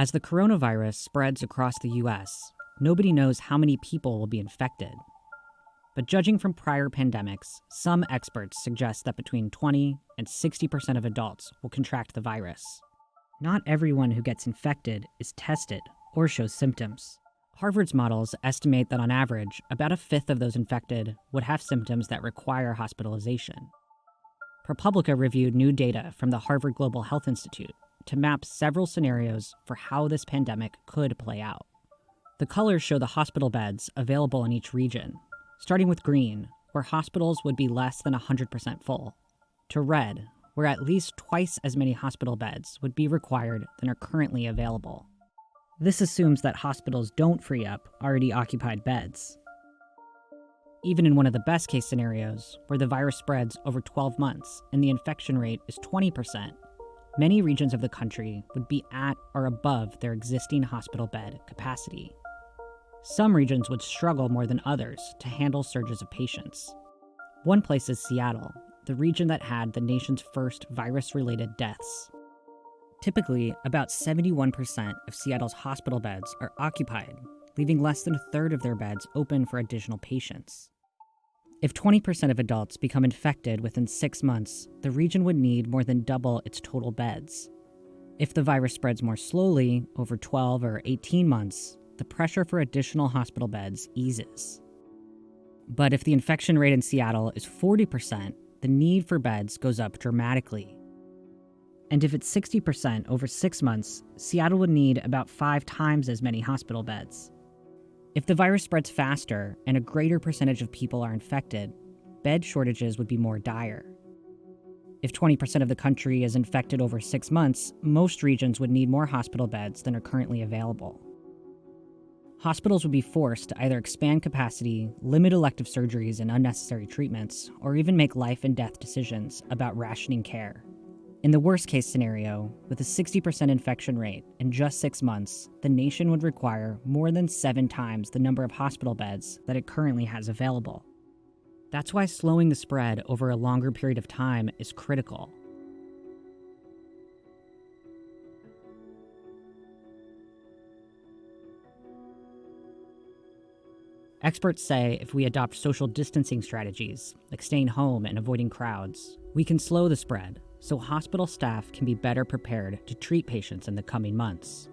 As the coronavirus spreads across the US, nobody knows how many people will be infected. But judging from prior pandemics, some experts suggest that between 20 and 60% of adults will contract the virus. Not everyone who gets infected is tested or shows symptoms. Harvard's models estimate that on average, about a fifth of those infected would have symptoms that require hospitalization. ProPublica reviewed new data from the Harvard Global Health Institute to map several scenarios for how this pandemic could play out. The colors show the hospital beds available in each region, starting with green, where hospitals would be less than 100% full, to red, where at least twice as many hospital beds would be required than are currently available. This assumes that hospitals don't free up already occupied beds. Even in one of the best-case scenarios, where the virus spreads over 12 months and the infection rate is 20%, many regions of the country would be at or above their existing hospital bed capacity. Some regions would struggle more than others to handle surges of patients. One place is Seattle, the region that had the nation's first virus-related deaths. Typically, about 71% of Seattle's hospital beds are occupied, leaving less than a third of their beds open for additional patients. If 20% of adults become infected within 6 months, the region would need more than double its total beds. If the virus spreads more slowly, over 12 or 18 months, the pressure for additional hospital beds eases. But if the infection rate in Seattle is 40%, the need for beds goes up dramatically. And if it's 60% over 6 months, Seattle would need about 5 times as many hospital beds. If the virus spreads faster and a greater percentage of people are infected, bed shortages would be more dire. If 20% of the country is infected over 6 months, most regions would need more hospital beds than are currently available. Hospitals would be forced to either expand capacity, limit elective surgeries and unnecessary treatments, or even make life and death decisions about rationing care. In the worst-case scenario, with a 60% infection rate in just 6 months, the nation would require more than 7 times the number of hospital beds that it currently has available. That's why slowing the spread over a longer period of time is critical. Experts say if we adopt social distancing strategies, like staying home and avoiding crowds, we can slow the spread, so hospital staff can be better prepared to treat patients in the coming months.